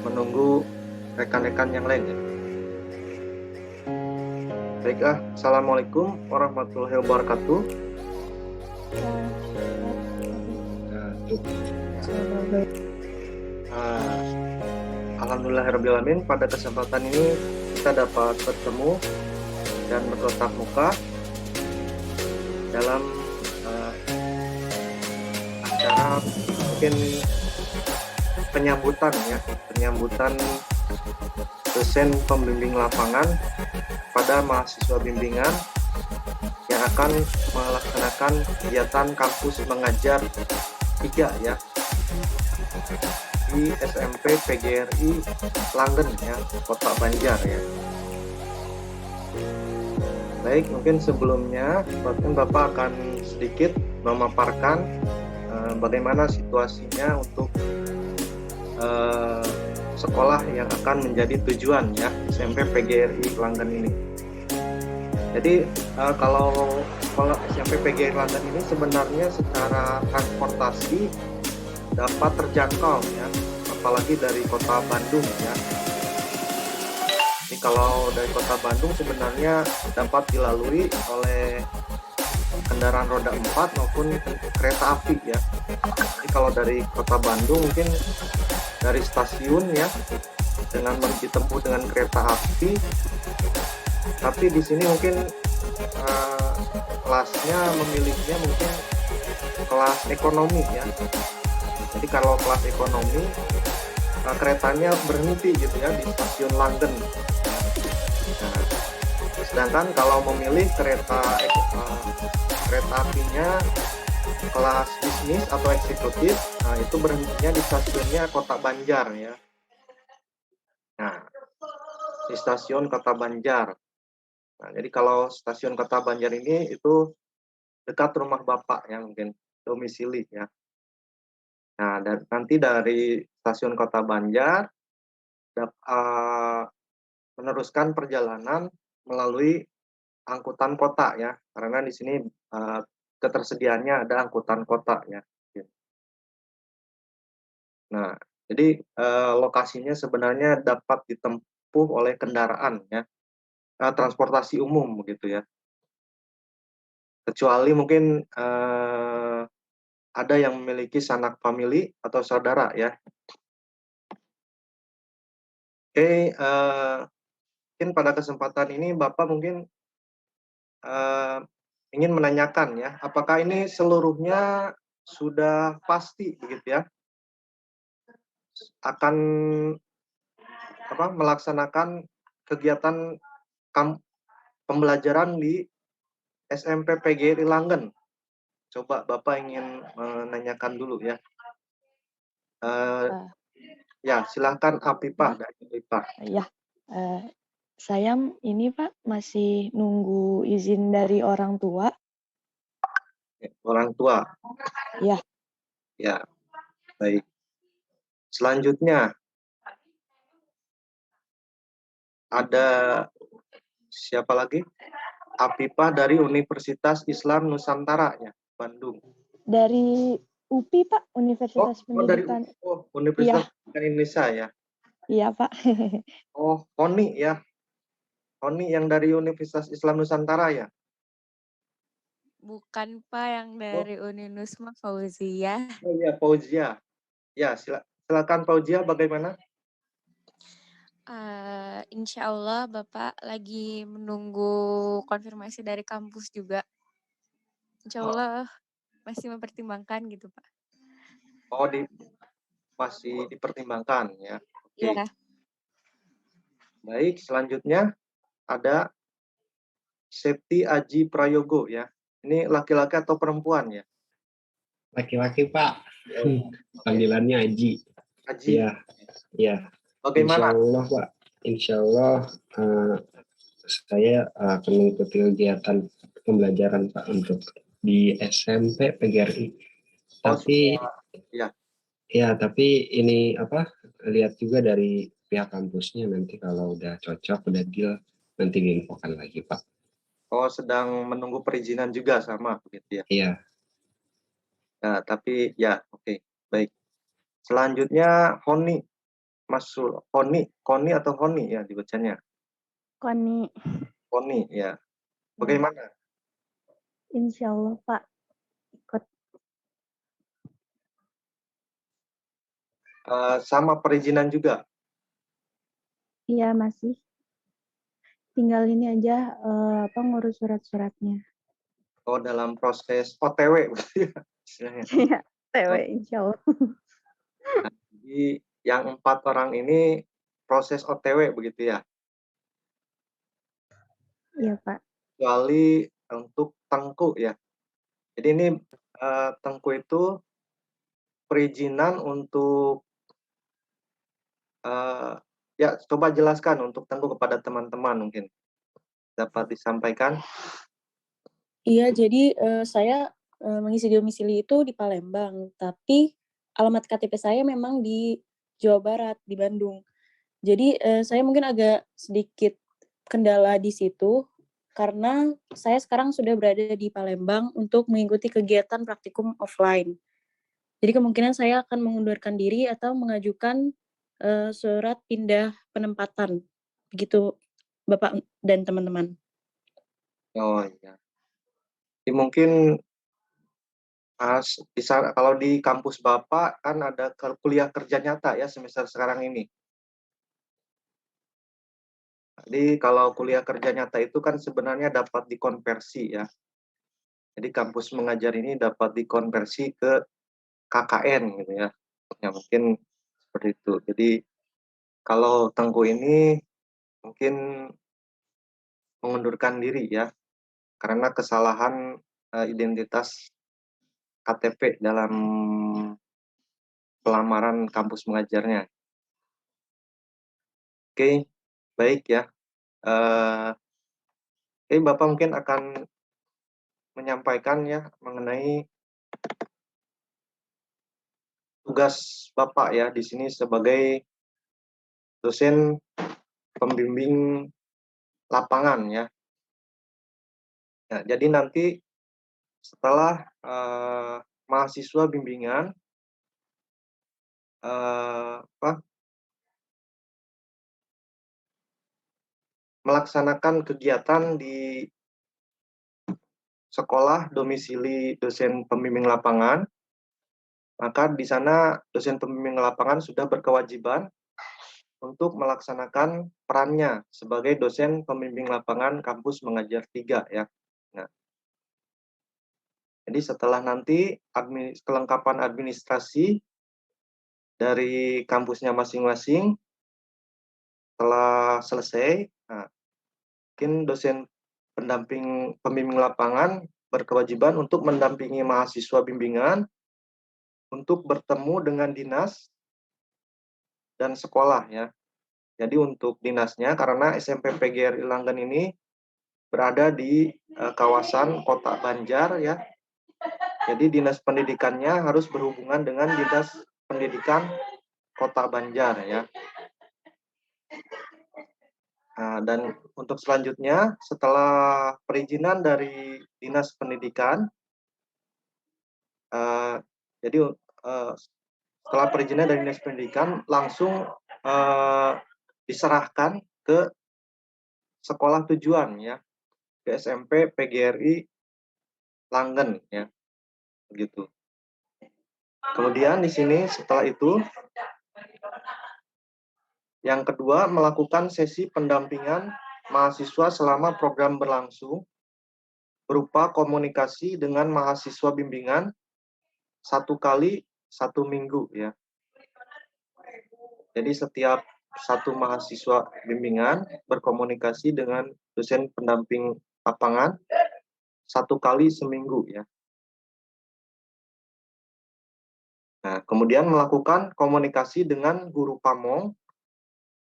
menunggu rekan-rekan yang lain ya. Baiklah, Assalamualaikum warahmatullahi wabarakatuh. Alhamdulillahirrahmanirrahim, pada kesempatan ini kita dapat bertemu dan bertatap muka dalam acara mungkin penyambutan dosen pembimbing lapangan pada mahasiswa bimbingan yang akan melaksanakan kegiatan kampus mengajar 3 ya di SMP PGRI Langen ya, Kota Banjar ya. Baik, mungkin sebelumnya Bapak akan sedikit memaparkan bagaimana situasinya untuk sekolah yang akan menjadi tujuan ya SMP PGRI Langen ini. Jadi kalau sekolah SMP PGRI Langen ini sebenarnya secara transportasi dapat terjangkau ya, apalagi dari kota Bandung ya. Jadi kalau dari kota Bandung sebenarnya dapat dilalui oleh kendaraan roda 4 maupun kereta api ya. Jadi kalau dari kota Bandung mungkin dari stasiun ya dengan ditempuh dengan kereta api, tapi di sini mungkin kelasnya memilihnya mungkin kelas ekonomi ya. Jadi kalau kelas ekonomi keretanya berhenti gitu ya di stasiun Langen. Nah, sedangkan kalau memilih kereta apinya kelas bisnis atau eksekutif, nah itu berhentinya di stasiunnya Kota Banjar ya. Nah, di stasiun Kota Banjar. Nah, jadi kalau stasiun Kota Banjar ini itu dekat rumah Bapak ya, mungkin domisili ya. Nah, dan nanti dari stasiun Kota Banjar meneruskan perjalanan melalui angkutan kota ya, karena di sini ketersediaannya ada angkutan kota ya. Nah, jadi lokasinya sebenarnya dapat ditempuh oleh kendaraan ya, transportasi umum begitu ya. Kecuali mungkin ada yang memiliki sanak famili atau saudara ya. Oke, mungkin pada kesempatan ini Bapak mungkin ingin menanyakan ya, apakah ini seluruhnya sudah pasti begitu ya, akan melaksanakan kegiatan pembelajaran di SMP PGRI Langen? Coba Bapak ingin menanyakan dulu ya. Ya, silakan Apipah dari Apipah. Ya, saya ini Pak masih nunggu izin dari orang tua. Orang tua. Ya. Ya, baik. Selanjutnya ada siapa lagi? Apipah dari Universitas Islam Nusantara ya, Bandung. Dari UPI Pak, Universitas Pendidikan. Universitas Pendidikan Indonesia ya. Iya Pak. Oh, Honi ya. Honi yang dari Universitas Islam Nusantara ya? Bukan Pak, yang dari Uninus mah Fauzia. Oh iya, Fauzia. Ya, silakan Fauzia, bagaimana? Insya Allah Bapak lagi menunggu konfirmasi dari kampus juga. Insya Allah masih mempertimbangkan gitu Pak. Oh, masih dipertimbangkan ya. Oke. Iya. Baik, selanjutnya ada Septi Aji Prayogo ya. Ini laki-laki atau perempuan ya? Laki-laki Pak. Panggilannya Aji. Aji. Iya. Bagaimana? Insya Allah Pak. Insya Allah saya akan mengikuti kegiatan pembelajaran Pak untuk di SMP PGRI. Tapi tapi ini lihat juga dari pihak kampusnya, nanti kalau udah cocok, udah deal, nanti diinfokan lagi Pak. Oh, sedang menunggu perizinan juga sama begitu ya? Iya. Nah, tapi ya oke. Baik. Selanjutnya Honi, Koni atau Honi ya dibacanya? Koni. Honi ya. Ya, Bagaimana? insya Allah Pak ikut. Sama perizinan juga? Iya masih. Tinggal ini aja ngurus surat-suratnya. Oh, dalam proses OTW berarti ya, istilahnya. Iya, TW Oh, insya Allah. jadi yang 4 orang ini proses OTW begitu ya? Iya Pak. Kecuali untuk Tengku ya. Jadi ini Tengku itu perizinan untuk ya coba jelaskan untuk Tengku kepada teman-teman mungkin dapat disampaikan. Iya, jadi saya mengisi domisili itu di Palembang, tapi alamat KTP saya memang di Jawa Barat, di Bandung. Jadi saya mungkin agak sedikit kendala di situ, karena saya sekarang sudah berada di Palembang untuk mengikuti kegiatan praktikum offline. Jadi kemungkinan saya akan mengundurkan diri atau mengajukan surat pindah penempatan. Begitu Bapak dan teman-teman. Oh iya. Jadi mungkin bisa kalau di kampus Bapak kan ada kuliah kerja nyata ya semester sekarang ini. Jadi kalau kuliah kerja nyata itu kan sebenarnya dapat dikonversi ya. Jadi kampus mengajar ini dapat dikonversi ke KKN gitu ya. Ya mungkin seperti itu. Jadi kalau Tengku ini mungkin mengundurkan diri ya karena kesalahan identitas KTP dalam pelamaran kampus mengajarnya. Oke, baik ya. Bapak mungkin akan menyampaikan ya mengenai tugas Bapak ya di sini sebagai dosen pembimbing lapangan ya. Nah, jadi nanti setelah mahasiswa bimbingan melaksanakan kegiatan di sekolah domisili dosen pembimbing lapangan, maka di sana dosen pembimbing lapangan sudah berkewajiban untuk melaksanakan perannya sebagai dosen pembimbing lapangan kampus mengajar 3 ya. Nah, jadi setelah nanti kelengkapan administrasi dari kampusnya masing-masing telah selesai, nah, mungkin dosen pendamping pembimbing lapangan berkewajiban untuk mendampingi mahasiswa bimbingan untuk bertemu dengan dinas dan sekolah ya. Jadi untuk dinasnya karena SMP PGRI Langgan ini berada di kawasan Kota Banjar ya. Jadi dinas pendidikannya harus berhubungan dengan dinas pendidikan Kota Banjar ya. Nah, dan untuk selanjutnya setelah perizinan dari dinas pendidikan, jadi setelah perizinan dari dinas pendidikan langsung diserahkan ke sekolah tujuan ya, ke SMP PGRI Langgen ya, begitu. Kemudian di sini setelah itu yang kedua melakukan sesi pendampingan mahasiswa selama program berlangsung berupa komunikasi dengan mahasiswa bimbingan 1 kali 1 minggu ya. Jadi setiap 1 mahasiswa bimbingan berkomunikasi dengan dosen pendamping lapangan 1 kali seminggu ya. Nah, kemudian melakukan komunikasi dengan guru pamong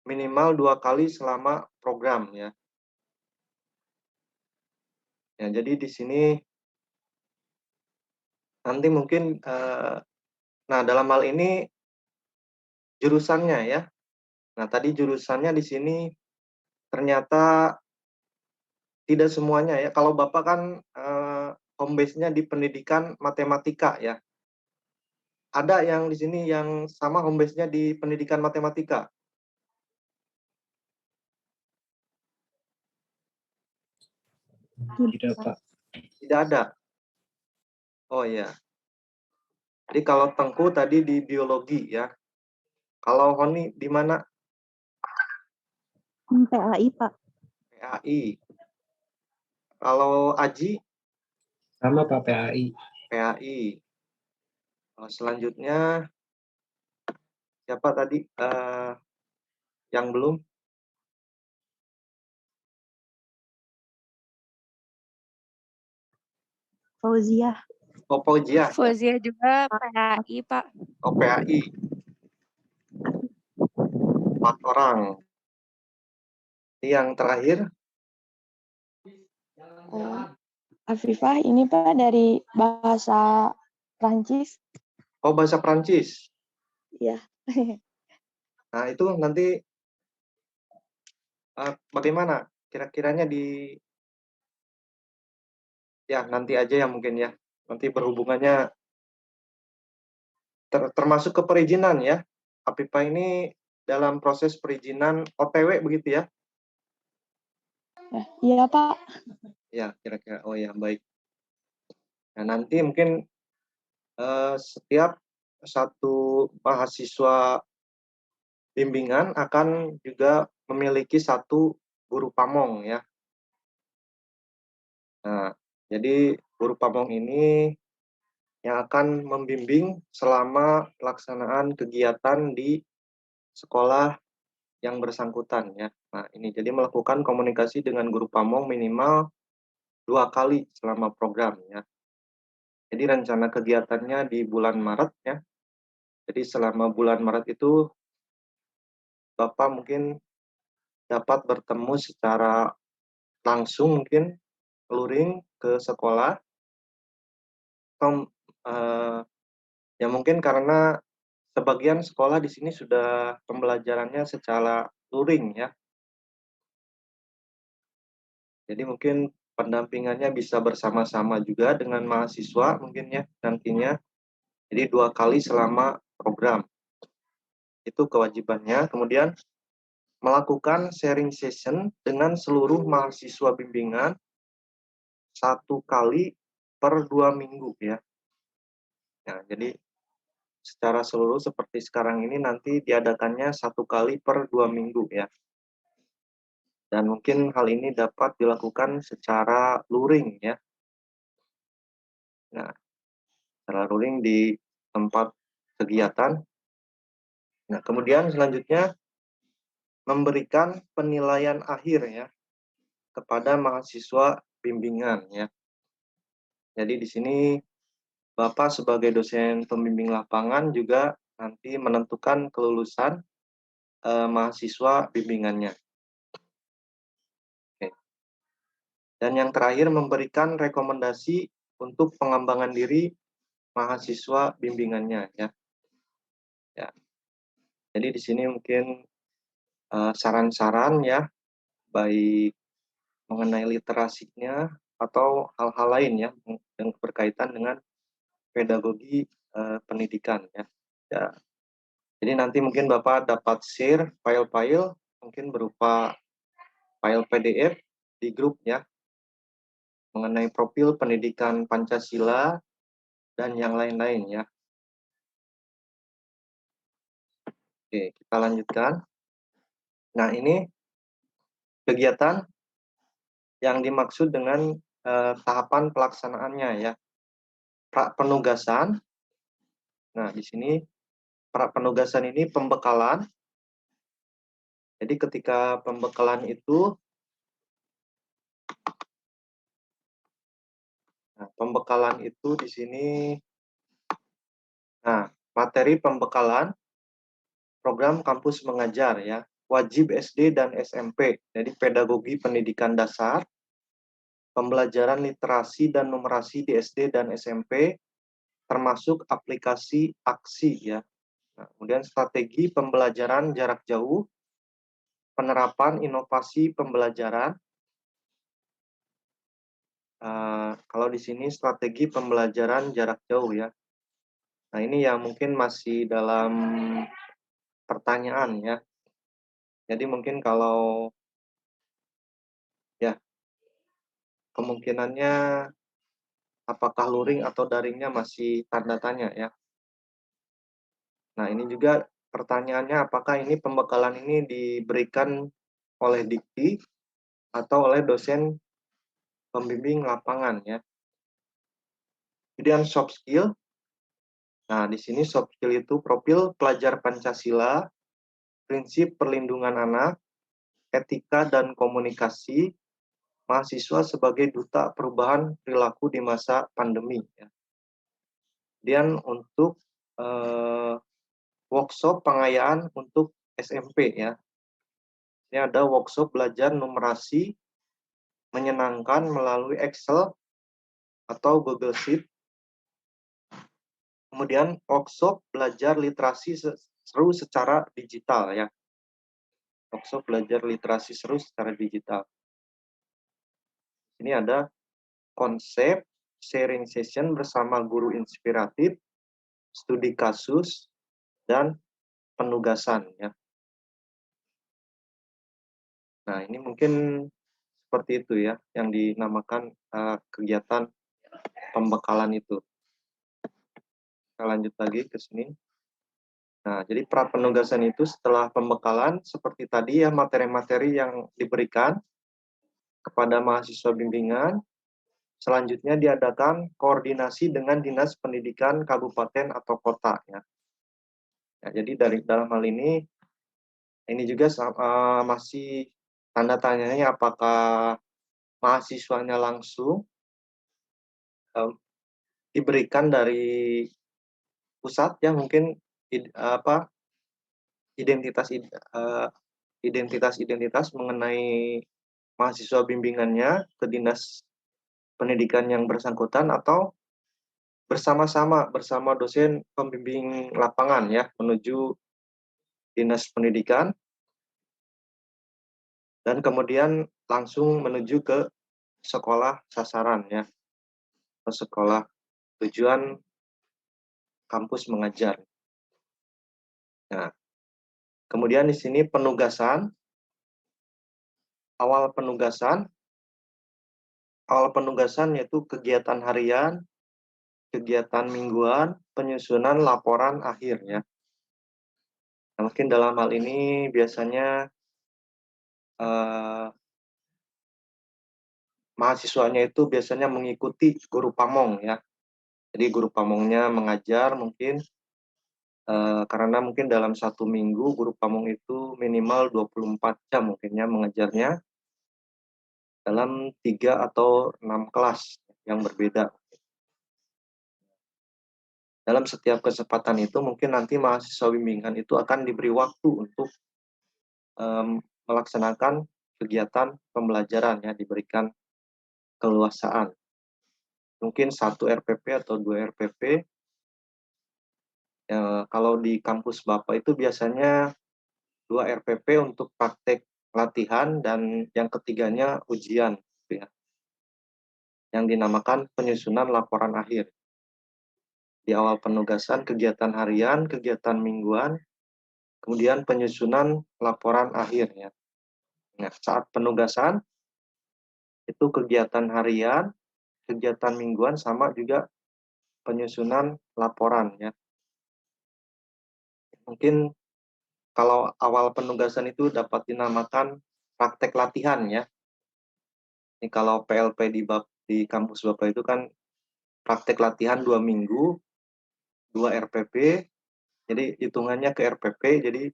minimal 2 kali selama program ya. Ya, jadi di sini nanti mungkin nah dalam hal ini jurusannya ya. Nah, tadi jurusannya di sini ternyata tidak semuanya ya. Kalau Bapak kan home base-nya di pendidikan matematika ya. Ada yang di sini yang sama home base-nya di pendidikan matematika? Tidak, Pak. Tidak ada. Oh ya. Jadi kalau Tengku tadi di biologi ya. Kalau Honi di mana? PAI, Pak. PAI. Kalau Aji? Sama Pak, PAI. PAI. Selanjutnya siapa tadi yang belum? Fauzia. Oh, Fauzia. Fauzia juga PAI, Pak. Oh, PAI. 4 orang. Yang terakhir? Afifah ini Pak dari bahasa Prancis. Oh, bahasa Prancis. Iya. Nah, itu nanti bagaimana kira-kiranya ya nanti aja ya mungkin ya. Nanti berhubungannya termasuk ke perizinan ya. Afifah ini dalam proses perizinan OTW begitu ya? Iya Pak. Ya, kira-kira. Oh ya, baik. Nah, nanti mungkin setiap satu mahasiswa bimbingan akan juga memiliki satu guru pamong ya. Nah, jadi guru pamong ini yang akan membimbing selama pelaksanaan kegiatan di sekolah yang bersangkutan ya. Nah, ini jadi melakukan komunikasi dengan guru pamong minimal 2 kali selama program ya. Jadi rencana kegiatannya di bulan Maret ya. Jadi selama bulan Maret itu Bapak mungkin dapat bertemu secara langsung mungkin luring ke sekolah atau ya mungkin karena sebagian sekolah di sini sudah pembelajarannya secara luring ya. Jadi mungkin pendampingannya bisa bersama-sama juga dengan mahasiswa mungkin ya nantinya. Jadi 2 kali selama program. Itu kewajibannya. Kemudian melakukan sharing session dengan seluruh mahasiswa bimbingan 1 kali per 2 minggu ya. Nah, jadi secara seluruh seperti sekarang ini nanti diadakannya 1 kali per 2 minggu ya. Dan mungkin hal ini dapat dilakukan secara luring ya. Nah, secara luring di tempat kegiatan. Nah, kemudian selanjutnya memberikan penilaian akhir ya kepada mahasiswa bimbingan ya. Jadi di sini Bapak sebagai dosen pembimbing lapangan juga nanti menentukan kelulusan mahasiswa bimbingannya. Oke. Dan yang terakhir memberikan rekomendasi untuk pengembangan diri mahasiswa bimbingannya ya. Ya. Jadi di sini mungkin saran-saran ya, baik mengenai literasinya atau hal-hal lain ya yang berkaitan dengan pedagogi pendidikan ya. Ya. Jadi nanti mungkin Bapak dapat share file-file mungkin berupa file PDF di grup ya mengenai profil pendidikan Pancasila dan yang lain-lain ya. Oke, kita lanjutkan. Nah, ini kegiatan yang dimaksud dengan tahapan pelaksanaannya ya. Pra penugasan. Nah, di sini pra penugasan ini pembekalan. Jadi ketika pembekalan itu di sini materi pembekalan program kampus mengajar ya, wajib SD dan SMP. Jadi pedagogi pendidikan dasar, pembelajaran literasi dan numerasi di SD dan SMP, termasuk aplikasi aksi ya. Nah, kemudian strategi pembelajaran jarak jauh, penerapan inovasi pembelajaran. Kalau di sini strategi pembelajaran jarak jauh ya. Nah, ini yang mungkin masih dalam pertanyaan ya. Jadi mungkin kalau ya kemungkinannya apakah luring atau daringnya masih tanda tanya ya. Nah, ini juga pertanyaannya apakah ini pembekalan ini diberikan oleh dikti atau oleh dosen pembimbing lapangan ya. Kemudian soft skill. Nah, di sini soft skill itu profil pelajar Pancasila, prinsip perlindungan anak, etika dan komunikasi, mahasiswa sebagai duta perubahan perilaku di masa pandemi ya. Kemudian untuk workshop pengayaan untuk SMP ya. Ini ada workshop belajar numerasi menyenangkan melalui Excel atau Google Sheet. Kemudian workshop belajar literasi seru secara digital ya. Workshop belajar literasi seru secara digital. Ini ada konsep sharing session bersama guru inspiratif, studi kasus, dan penugasan ya. Nah, ini mungkin seperti itu ya yang dinamakan kegiatan pembekalan itu. Kita lanjut lagi ke sini. Nah, jadi pra penugasan itu setelah pembekalan seperti tadi ya materi-materi yang diberikan kepada mahasiswa bimbingan. Selanjutnya diadakan koordinasi dengan Dinas Pendidikan Kabupaten atau Kota ya. Ya, jadi dalam hal ini juga masih tanda tanyanya apakah mahasiswanya langsung diberikan dari pusat ya mungkin identitas mengenai mahasiswa bimbingannya ke Dinas Pendidikan yang bersangkutan atau bersama dosen pembimbing lapangan ya menuju Dinas Pendidikan dan kemudian langsung menuju ke sekolah sasaran ya, ke sekolah tujuan kampus mengajar. Nah, kemudian di sini penugasan, awal penugasan yaitu kegiatan harian, kegiatan mingguan, penyusunan laporan akhir ya. Nah, mungkin dalam hal ini biasanya mahasiswanya itu biasanya mengikuti guru pamong ya. Jadi guru pamongnya mengajar mungkin karena mungkin dalam satu minggu guru pamong itu minimal 24 jam mungkinnya mengajarnya dalam 3 atau 6 kelas yang berbeda. Dalam setiap kesempatan itu mungkin nanti mahasiswa bimbingan itu akan diberi waktu untuk melaksanakan kegiatan pembelajaran ya, diberikan keleluasaan. Mungkin 1 RPP atau 2 RPP. Kalau di kampus Bapak itu biasanya 2 RPP untuk praktek latihan dan yang ketiganya ujian gitu ya. Yang dinamakan penyusunan laporan akhir. Di awal penugasan kegiatan harian, kegiatan mingguan, kemudian penyusunan laporan akhir ya. Nah, saat penugasan itu kegiatan harian, kegiatan mingguan sama juga penyusunan laporan ya. Mungkin kalau awal penugasan itu dapat dinamakan praktek latihan ya. Ini kalau PLP di kampus Bapak itu kan praktek latihan 2 minggu, 2 RPP, jadi hitungannya ke RPP, jadi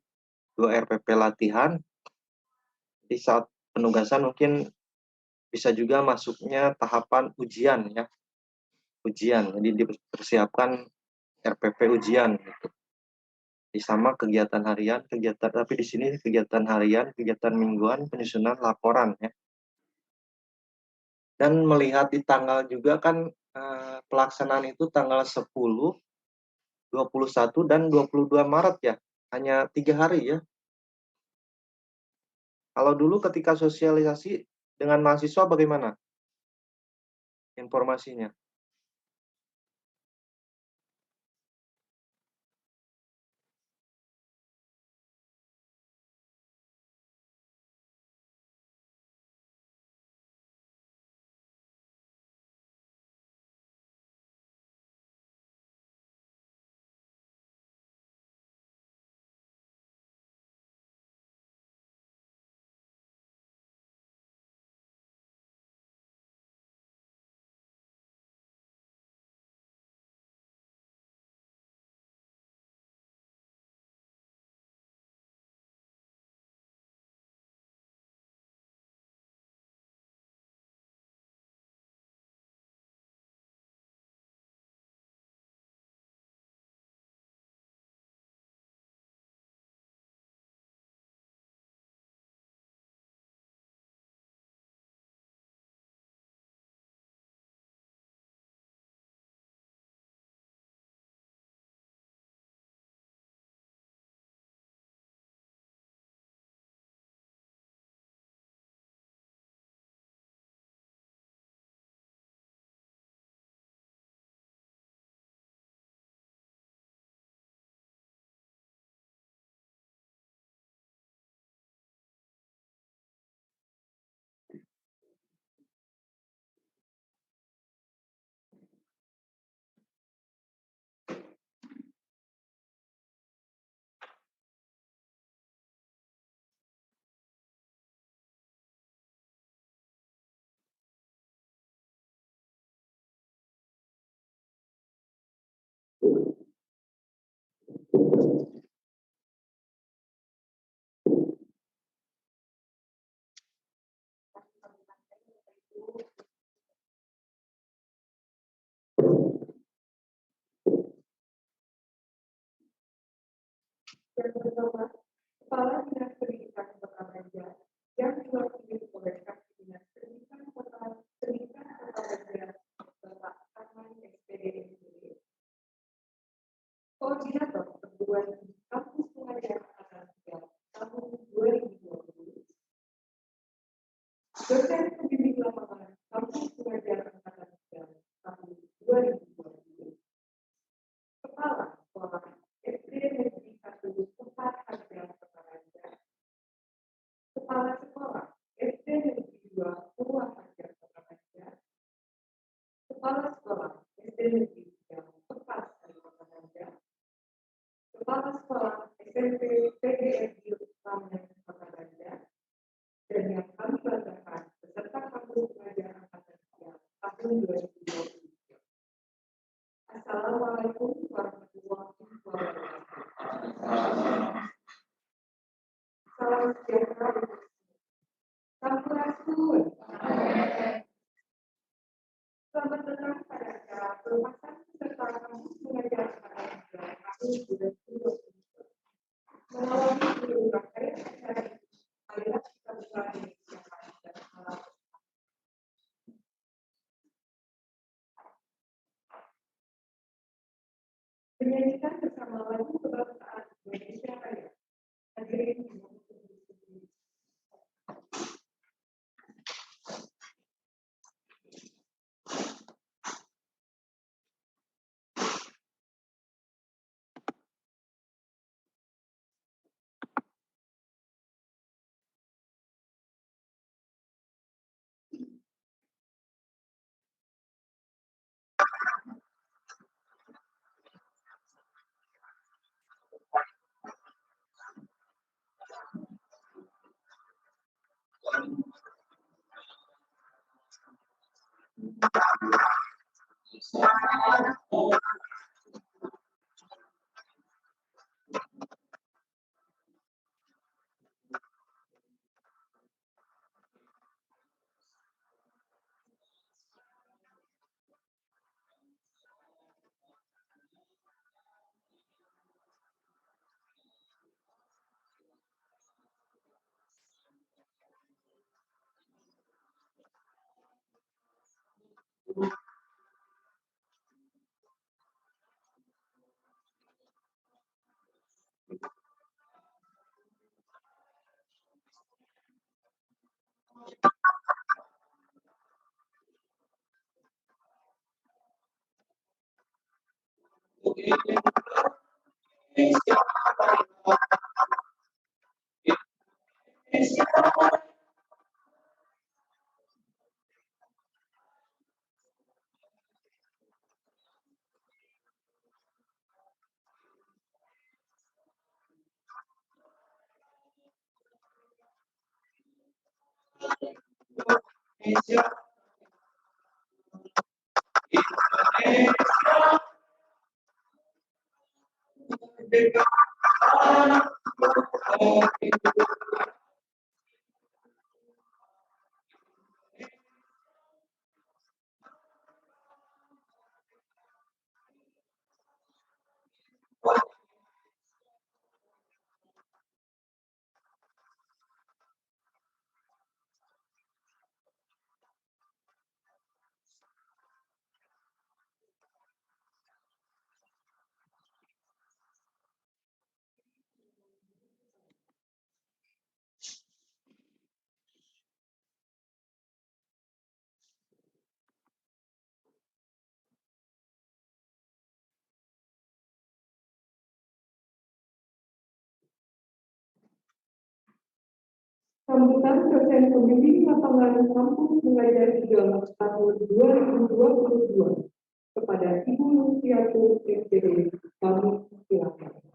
2 RPP latihan. Di saat penugasan mungkin bisa juga masuknya tahapan ujian ya. Ujian, jadi dipersiapkan RPP ujian gitu. Sama kegiatan harian, tapi di sini kegiatan harian, kegiatan mingguan, penyusunan laporan ya. Dan melihat di tanggal juga kan pelaksanaan itu tanggal 10, 21 dan 22 Maret ya. Hanya 3 hari ya. Kalau dulu ketika sosialisasi dengan mahasiswa bagaimana informasinya? Yang pertama, Kepala Dinas Pendidikan Kota Banjar yang diwakili oleh Kepala Dinas Pendidikan Kota Banjar Bapak Arman SPD Koordinator Perguruan Kampus Pengajar Angkatan Tiga tahun 2020, dosen pembimbing lapangan Kampus Pengajar Angkatan Tiga tahun 2020, Kepala Sekolah SD Negeri 1 Tempat Harga Pekerja, Kepala Sekolah SD Negeri 2 Purwakarta Pekerja, Kepala Sekolah SD Negeri 3 Tepat Pekerja, Kepala Sekolah SMP PGRI Utama Pekerja, dan yang kami banggakan beserta Kampus Pengajar Angkatan Tiga tahun 2020. Assalamualaikum warahmatullahi wabarakatuh. Salam sejahtera untuk semua. Sampurasun. Selamat datang pada acara pelepasan peserta Kampus Pengajar Angkatan Tiga tahun 2020. Mengawali seluruh rangkaian acara ini, marilah kita bersama dan salam. Menyanyikan bersama lagu kebangsaan Indonesia Raya. Hadirin dimohon untuk berdiri. Sambutan dosen pembimbing lapangan Kampus Pengajar 3 tahun 2022 kepada Ibu Luciatu SPD, kami silakan.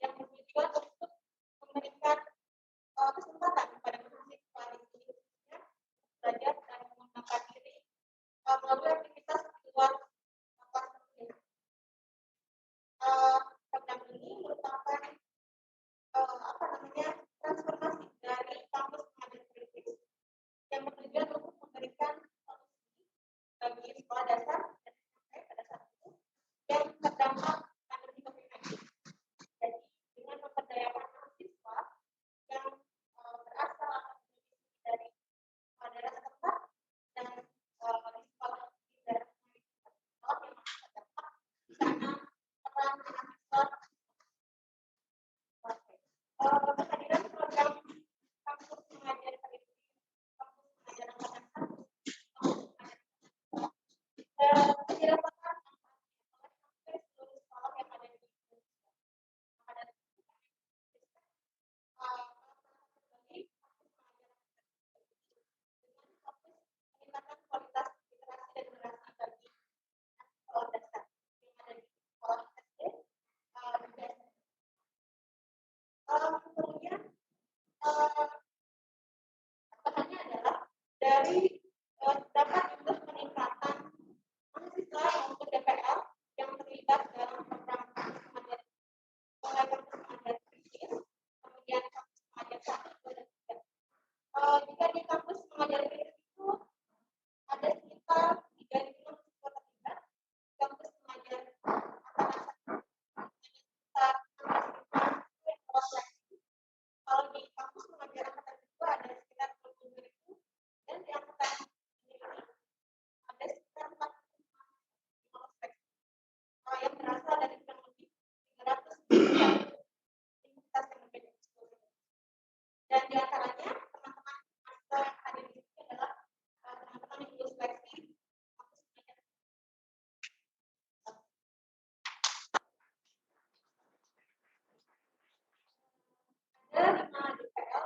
yang bertujuan untuk memberikan kesempatan kepada mahasiswa di sini belajar dan mengembangkan diri melalui aktivitas di luar kelas kuliah. Program ini merupakan transformasi dari kampus pengajar kritis yang bertujuan untuk memberikan solusi bagi sekolah dasar dan SMP pada saat itu yang terdampak pandemi COVID-19. Jadi dengan memperdayakan mahasiswa yang berasal dari daerah setempat dan di sekolah di daerah sekolah yang terdampak di sana peran mahasiswa kehadiran program kampus mengajar kritis, kampus mengajar angkatan satu, dirasakan oleh seluruh sekolah yang ada di Indonesia. Ada meningkatkan kualitas literasi dan generasi bagi sekolah dasar yang ada di sekolah SD dan kemudian tambahannya adalah dari dapat untuk peningkatan mahasiswa maupun DPR yang terlibat dalam program pengajar kritis, kemudian kampus pengajar 1, 2, dan 3. Jika di kampus pengajar kritis itu ada sekitar 3.000 mahasiswa terlibat, kampus pengajar sekitar 16.000. Kalau di kampus pengajar angkatan kedua ada sekitar 27.000 dan di angkatan ini ada sekitar 45 yang berasal dari kurang lebih 300 universitas yang berbeda. Dan di antaranya teman-teman mahasiswa yang hadir di sini adalah teman-teman yang lulus seleksi kampus pengajar. Ada 5 DPL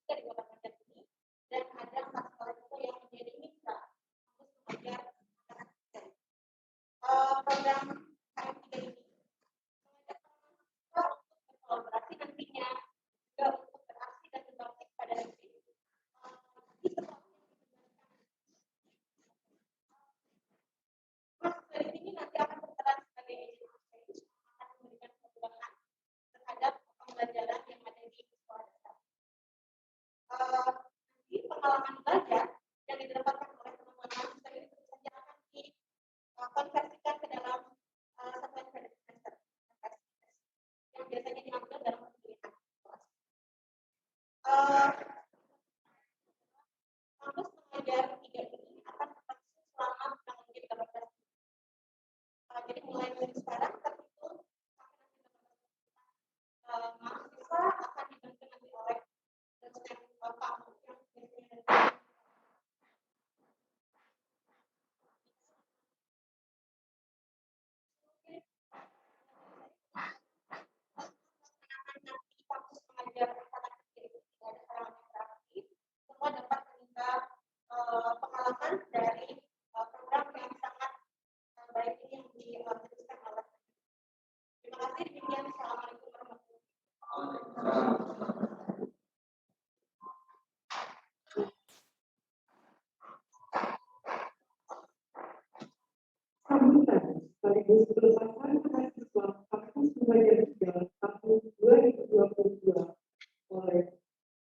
dari Kota Banjar ini dan ada 4 sekolah juga yang menjadi mitra kampus pengajar angkatan 3. Program KM3 ini mengajak mahasiswa untuk berkolaborasi nantinya juga untuk beraksi dan berbakti pada negeri. Mahasiswa di sini nanti akan berperan sebagai agent exchange, akan memberikan perubahan terhadap pembelajaran yang ada di sekolah dasar. Nanti pengalaman belajar yang didapatkan oleh teman-teman mahasiswa ini tentu saja akan dikonversikan ke dalam satuan kredit semester yang biasanya diambil dalam pemilihan kelas. Kampus pengajar 3 ini akan berlangsung selama kurang lebih 18 bulan. Jadi mulai dari sekarang terhitung mahasiswa akan dibantu nanti oleh dosen kampus yang biasanya nanti kampus pengajar angkatan ketiga ada parameter semua dapat meminta pengalaman dari program yang sangat baik ini yang diteruskan oleh. Terima kasih. Demikian. Assalamualaikum warahmatullahi wabarakatuh. Sambutan sekaligus pelepasan mahasiswa kampus pengajar 3 tahun 2022 oleh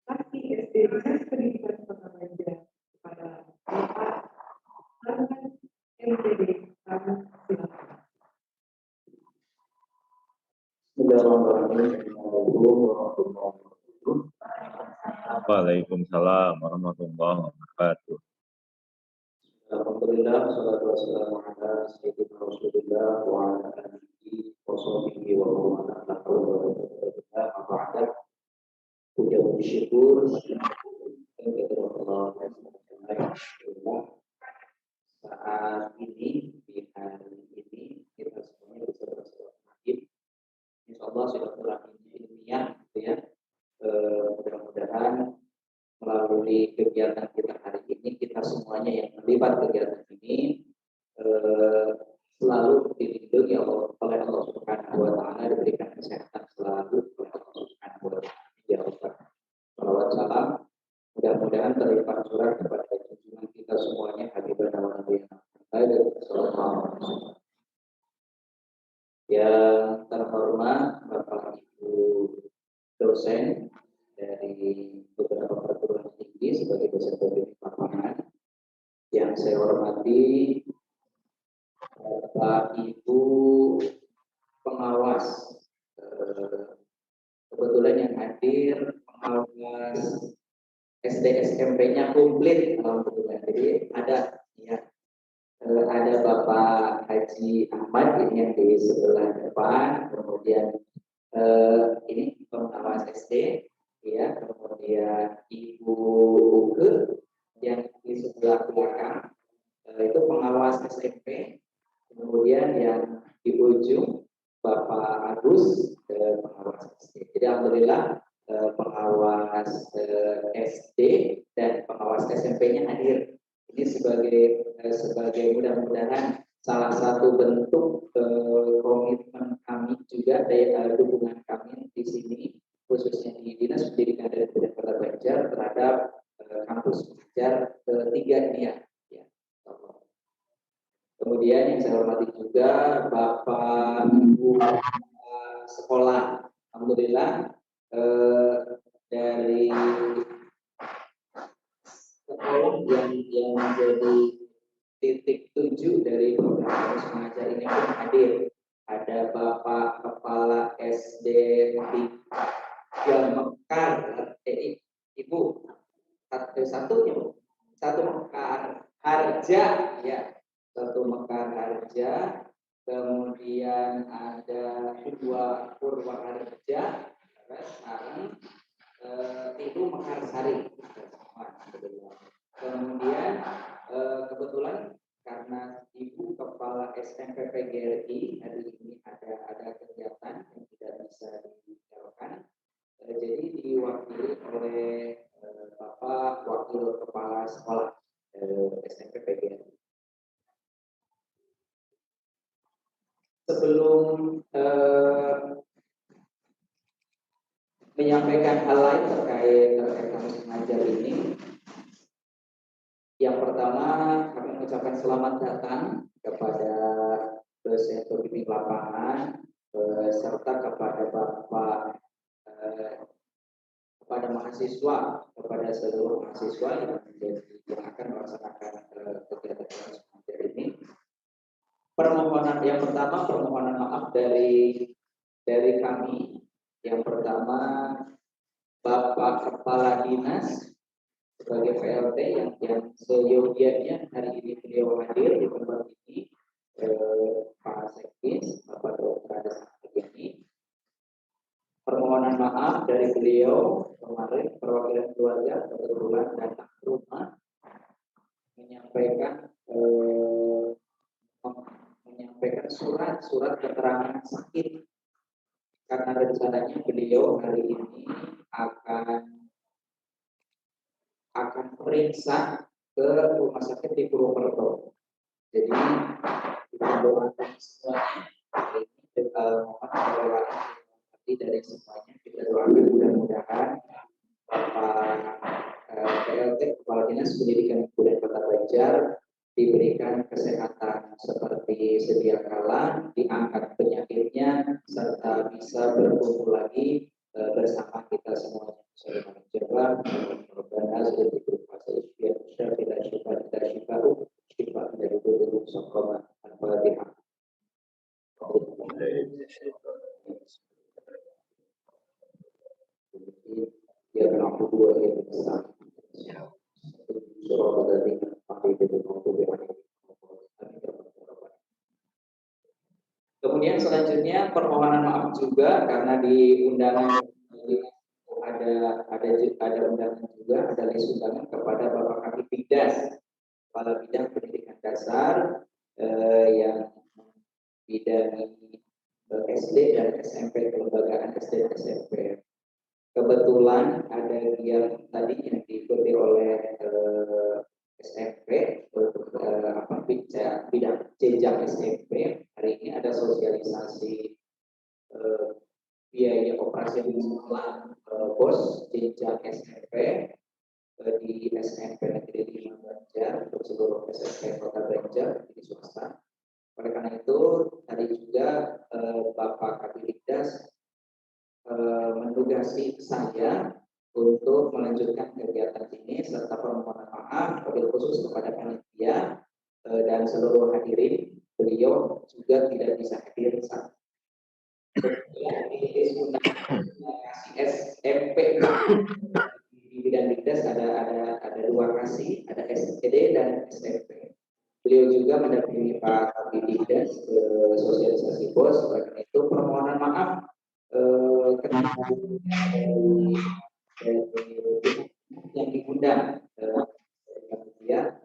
Saksi SD Dinas Pendidikan Kota Banjar kepada Bapak Arman MTD. Kami silakan. Waalaikumsalam warahmatullahi wabarakatuh. Alhamdulillah, salatu wassalamu ala sayyidina Rasulillah wa ala alihi wa sahbihi wa Allah sudah terlatih ilmiah, gitu ya. Mudah-mudahan melalui kegiatan kita hari ini, kita semuanya yang terlibat kegiatan ini selalu dilindungi oleh Allah Subhanahu wa Ta'ala, diberikan kesehatan selalu oleh Allah Subhanahu wa Ta'ala. Ya Allah, salawat salam mudah-mudahan terlipat curah kepada junjungan kita semuanya, Habibana wa Nabiyana Muhammad sallallahu alaihi wasallam. Yang terhormat Bapak Ibu dosen dari beberapa perguruan tinggi sebagai dosen pembimbing lapangan, yang saya hormati Bapak Ibu pengawas, kebetulan yang hadir pengawas SD SMP-nya komplit, alhamdulillah. Jadi ada ya, ada Bapak Haji Ahmad ini yang di sebelah depan, kemudian ini pengawas SD, ya, kemudian Ibu Uke yang di sebelah belakang itu pengawas SMP, kemudian yang di ujung Bapak Agus pengawas SD. Jadi alhamdulillah pengawas SD dan pengawas SMP-nya hadir. Ini sebagai mudah-mudahan salah satu bentuk komitmen kami juga dari dukungan kami di sini, khususnya di Dinas Pendidikan dan Kebudayaan Kota Banjar terhadap kampus Banjar ketiga ini ya. Kemudian yang saya hormati juga Bapak Ibu sekolah, alhamdulillah dari sekolah yang menjadi titik tuju dari program kampus mengajar ini pun hadir. Ada Bapak Kepala SD 3 Mekar, Ibu satu Mekar Harja, ya, satu Mekar Harja, kemudian ada 2 Purwaharja, sekarang Ibu Mekarsari. Kemudian kebetulan karena Ibu Kepala SMP PGRI hari ini ada kegiatan yang tidak bisa dibicarakan, jadi diwakili oleh Bapak Wakil Kepala Sekolah SMP PGRI. Sebelum menyampaikan hal lain terkait kampus mengajar ini, yang pertama kami mengucapkan selamat datang kepada dosen pembimbing lapangan serta kepada Bapak kepada mahasiswa, kepada seluruh mahasiswa yang akan melaksanakan kegiatan kampus mengajar ini. Yang pertama permohonan maaf dari kami. Yang pertama Bapak Kepala Dinas sebagai PLT yang seyogianya hari ini beliau hadir di tempat ini, Pak Sekis, Bapak Dr. Ini. Permohonan maaf dari beliau kemarin perwakilan keluarga kebetulan datang ke rumah menyampaikan surat keterangan sakit, karena rencananya beliau hari ini akan periksa ke rumah sakit di Purwokerto. Jadi kita doakan semuanya mohon doa dari semuanya, kita doakan mudah-mudahan Bapak PLT Kepala Dinas Pendidikan dan Kebudayaan Kota Banjar diberikan kesehatan seperti sedia kala, diangkat penyakitnya, serta bisa berkumpul lagi bersama kita semuanya. Salam Rabbana sudah diberi ikhtiar syafi'ah syifa dari guru sokoma al-fatihah. Ya aku dua yang besar. Surah dari Kemudian selanjutnya permohonan maaf juga karena di undangan ada undangan juga, ada list undangan kepada Bapak Kabid Biddas, Kepala Bidang Pendidikan Dasar yang bidangi SD dan SMP, kelembagaan SD dan SMP. Kebetulan ada yang tadi yang diikuti oleh SMP untuk bidang jenjang SMP. Hari ini ada sosialisasi biaya operasi sekolah BOS jenjang SMP di SMP Negeri 5 Banjar untuk seluruh SMP Kota Banjar di swasta. Oleh karena itu tadi juga Bapak Kapolres menugasi saya untuk melanjutkan kegiatan ini serta permohonan maaf wabil khusus kepada panitia dan seluruh hadirin. Beliau juga tidak bisa hadir saat ini SMP di bidang Dikdas ada dua kasih, ada SD dan SMP. Beliau juga mendampingi Pak Kapolres sosialisasi BOS. Oleh karena itu permohonan maaf ketika yang diundang ya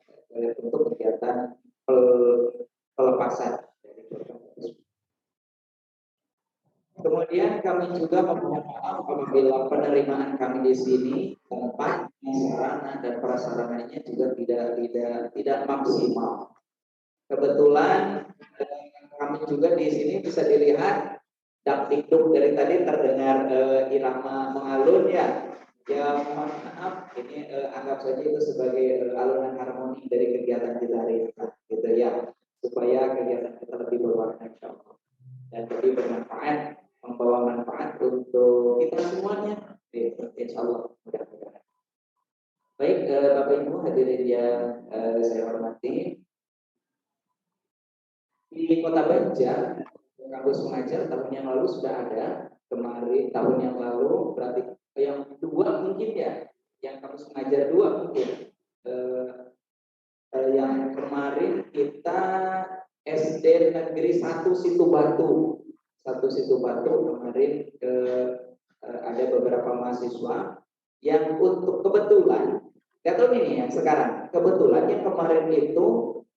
untuk kegiatan pelepasan dari program tersebut. Kemudian kami juga memohon maaf apabila penerimaan kami di sini tempat, sarana dan prasarananya juga tidak maksimal. Kebetulan kami juga di sini bisa dilihat dakdikduk dari tadi terdengar irama mengalun ya. Ya mohon maaf, ini anggap saja itu sebagai alunan harmoni dari kegiatan kita hari ini, gitu ya, supaya kegiatan kita lebih berwarna insyaallah dan lebih bermanfaat, membawa manfaat untuk kita semuanya, insyaallah mudah-mudahan. Baik, Bapak Ibu hadirin yang saya hormati, di Kota Banjar kampus mengajar tahun yang lalu sudah ada, kemarin tahun yang lalu berarti yang dua mungkin ya, yang kampus mengajar dua mungkin. Yang kemarin kita SD Negeri 1 Situ Batu kemarin ada beberapa mahasiswa yang untuk kebetulan, nggak tahu ini yang sekarang, kebetulan yang kemarin itu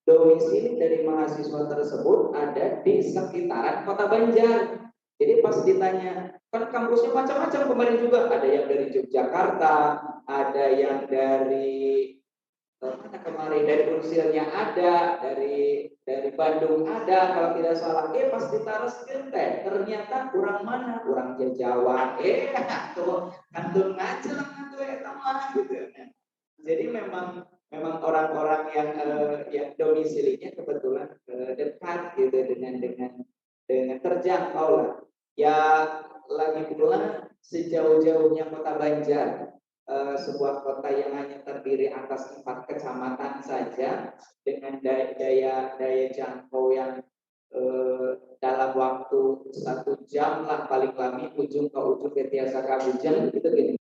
domisili dari mahasiswa tersebut ada di sekitaran Kota Banjar. Jadi pas ditanya, kan kampusnya macam-macam kemarin juga, ada yang dari Yogyakarta, ada yang dari mana kemarin, dari Unsilnya ada, dari Bandung ada, kalau tidak salah. Pas ditaruh teh, ternyata kurang mana, kurang Jawa. Kantun ngajar tuh teman gitu. Jadi memang orang-orang yang domisilinya kebetulan dekat gitu dengan terjangkau lah. Ya lagi pula sejauh-jauhnya Kota Banjar, sebuah kota yang hanya terdiri atas 4 kecamatan saja dengan daya jangkau yang dalam waktu 1 jam lah paling lama ujung ke ujung Betiasa Kabujang gitu gini.